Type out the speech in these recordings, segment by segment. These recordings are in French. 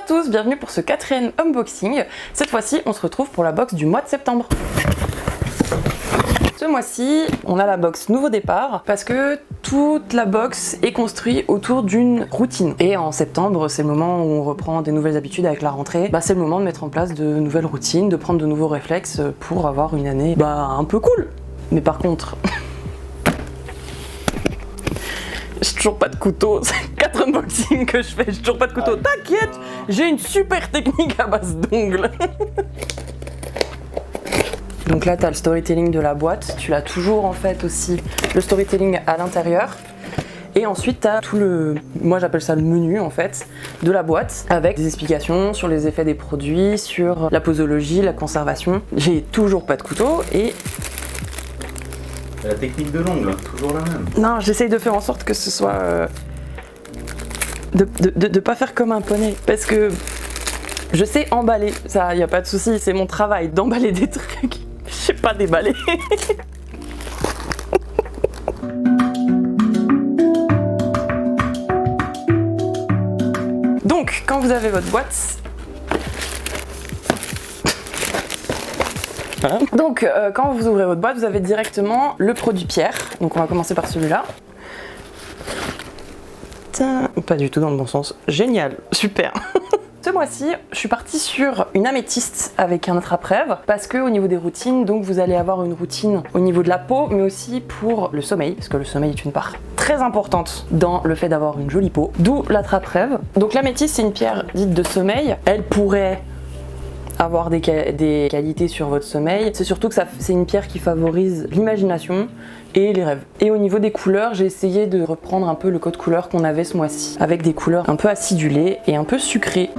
à tous, bienvenue pour ce 4e unboxing. Cette fois-ci, on se retrouve pour la box du mois de septembre. Ce mois-ci, on a la box nouveau départ parce que toute la box est construite autour d'une routine. Et en septembre, c'est le moment où on reprend des nouvelles habitudes avec la rentrée. C'est le moment de mettre en place de nouvelles routines, de prendre de nouveaux réflexes pour avoir une année un peu cool. Mais par contre... j'ai toujours pas de couteau, c'est 4 unboxings que je fais, j'ai toujours pas de couteau. T'inquiète, j'ai une super technique à base d'ongles. Donc là, t'as le storytelling de la boîte, tu l'as toujours en fait aussi le storytelling à l'intérieur. Et ensuite, t'as tout le, moi j'appelle ça le menu en fait, de la boîte avec des explications sur les effets des produits, sur la posologie, la conservation. J'ai toujours pas de couteau et... la technique de l'ongle, toujours la même. Non, j'essaye de faire en sorte que ce soit... de pas faire comme un poney. Parce que je sais emballer, ça y a pas de souci, c'est mon travail d'emballer des trucs. Je sais pas déballer. Donc, quand vous avez votre boîte... Donc quand vous ouvrez votre boîte, vous avez directement le produit pierre. Donc on va commencer par celui-là. Pas du tout dans le bon sens. Génial, super. Ce mois-ci, je suis partie sur une améthyste avec un attrape-rêve parce que au niveau des routines, donc vous allez avoir une routine au niveau de la peau, mais aussi pour le sommeil, parce que le sommeil est une part très importante dans le fait d'avoir une jolie peau. D'où l'attrape-rêve. Donc l'améthyste, c'est une pierre dite de sommeil. Elle pourrait avoir des qualités sur votre sommeil. C'est surtout que c'est une pierre qui favorise l'imagination et les rêves. Et au niveau des couleurs, j'ai essayé de reprendre un peu le code couleur qu'on avait ce mois-ci, avec des couleurs un peu acidulées et un peu sucrées.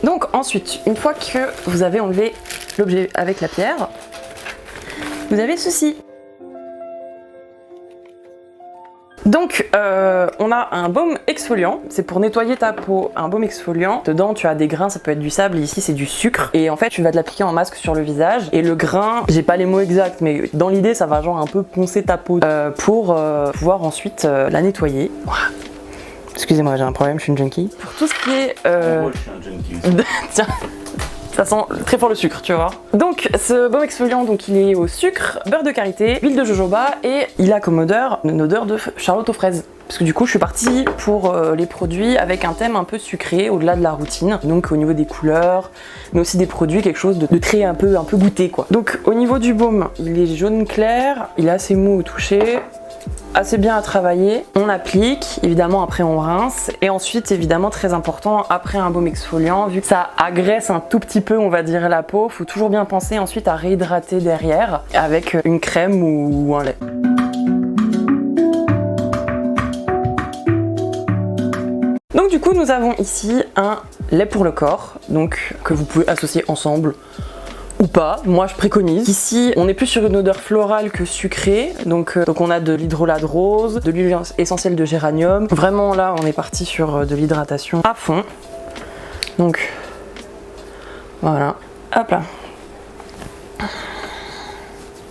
Donc ensuite, une fois que vous avez enlevé l'objet avec la pierre, vous avez ceci. Donc on a un baume exfoliant, c'est pour nettoyer ta peau, un baume exfoliant. Dedans tu as des grains, ça peut être du sable, et ici c'est du sucre. Et en fait tu vas te l'appliquer en masque sur le visage. Et le grain, j'ai pas les mots exacts, mais dans l'idée ça va genre un peu poncer ta peau pour pouvoir ensuite la nettoyer. Excusez-moi, j'ai un problème, je suis une junkie. Pour tout ce qui est... Moi je suis un junkie. Tiens, ça sent très fort le sucre, tu vois. Donc ce baume exfoliant, donc il est au sucre, beurre de karité, huile de jojoba et il a comme odeur une odeur de charlotte aux fraises. Parce que du coup je suis partie pour les produits avec un thème un peu sucré au-delà de la routine. Donc au niveau des couleurs, mais aussi des produits, quelque chose de très un peu goûté quoi. Donc au niveau du baume, il est jaune clair, il est assez mou au toucher. Assez bien à travailler, on applique, évidemment après on rince et ensuite évidemment très important après un baume exfoliant, vu que ça agresse un tout petit peu on va dire la peau, faut toujours bien penser ensuite à réhydrater derrière avec une crème ou un lait. Donc du coup nous avons ici un lait pour le corps, donc que vous pouvez associer ensemble ou pas, moi je préconise. Ici on est plus sur une odeur florale que sucrée, donc on a de l'hydrolat de rose, de l'huile essentielle de géranium. Vraiment là on est parti sur de l'hydratation à fond. Donc voilà, hop là.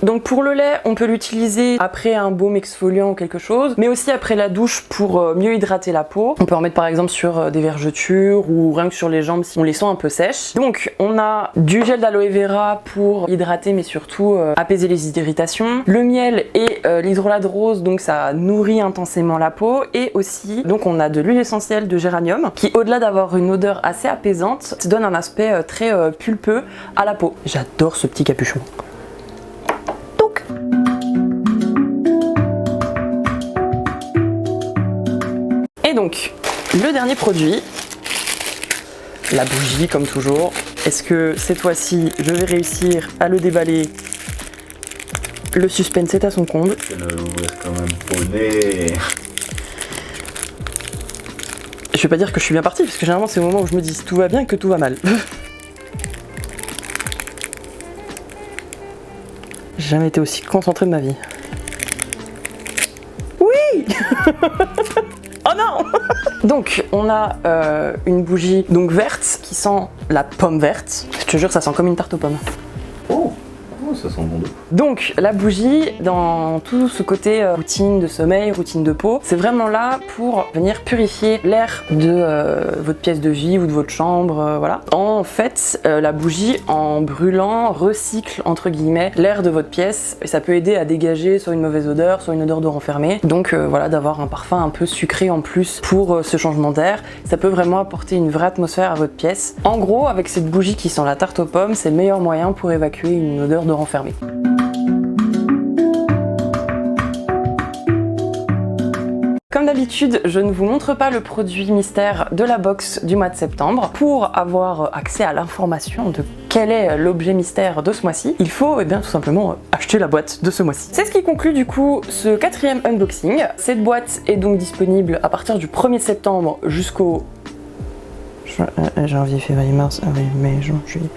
Donc pour le lait, on peut l'utiliser après un baume exfoliant ou quelque chose, mais aussi après la douche pour mieux hydrater la peau. On peut en mettre par exemple sur des vergetures ou rien que sur les jambes si on les sent un peu sèches. Donc on a du gel d'aloe vera pour hydrater mais surtout apaiser les irritations. Le miel et l'hydrolat de rose, donc ça nourrit intensément la peau. Et aussi, donc on a de l'huile essentielle de géranium qui au-delà d'avoir une odeur assez apaisante, donne un aspect très pulpeux à la peau. J'adore ce petit capuchon. Et donc, le dernier produit, la bougie comme toujours. Est-ce que cette fois-ci, je vais réussir à le déballer? Le suspense est à son comble. Je vais l'ouvrir comme un poney. Je vais pas dire que je suis bien partie, parce que généralement c'est au moment où je me dis tout va bien que tout va mal. J'ai jamais été aussi concentrée de ma vie. Oui. Oh non. Donc on a une bougie verte qui sent la pomme verte. Je te jure ça sent comme une tarte aux pommes. Oh, ça ça sent bon. Donc la bougie, dans tout ce côté routine de sommeil, routine de peau, c'est vraiment là pour venir purifier l'air de votre pièce de vie ou de votre chambre, voilà. En fait, la bougie, en brûlant, recycle entre guillemets l'air de votre pièce et ça peut aider à dégager soit une mauvaise odeur, soit une odeur de renfermé. Donc voilà, d'avoir un parfum un peu sucré en plus pour ce changement d'air, ça peut vraiment apporter une vraie atmosphère à votre pièce. En gros, avec cette bougie qui sent la tarte aux pommes, c'est le meilleur moyen pour évacuer une odeur de renfermé. Comme d'habitude, je ne vous montre pas le produit mystère de la box du mois de septembre. Pour avoir accès à l'information de quel est l'objet mystère de ce mois-ci, il faut tout simplement acheter la boîte de ce mois-ci. C'est ce qui conclut du coup ce 4e unboxing. Cette boîte est donc disponible à partir du 1er septembre jusqu'au janvier, février, mars, avril, mai, juin, juillet...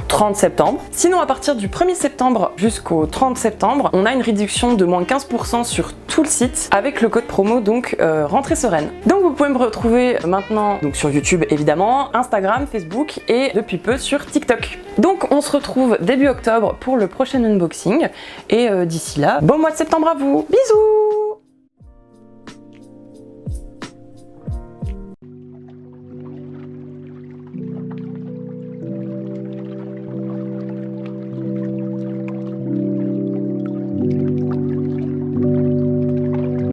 30 septembre. Sinon, à partir du 1er septembre jusqu'au 30 septembre, on a une réduction de moins 15% sur tout le site avec le code promo donc rentrée sereine. Donc vous pouvez me retrouver maintenant donc sur YouTube évidemment, Instagram, Facebook et depuis peu sur TikTok. Donc on se retrouve début octobre pour le prochain unboxing et d'ici là, bon mois de septembre à vous. Bisous.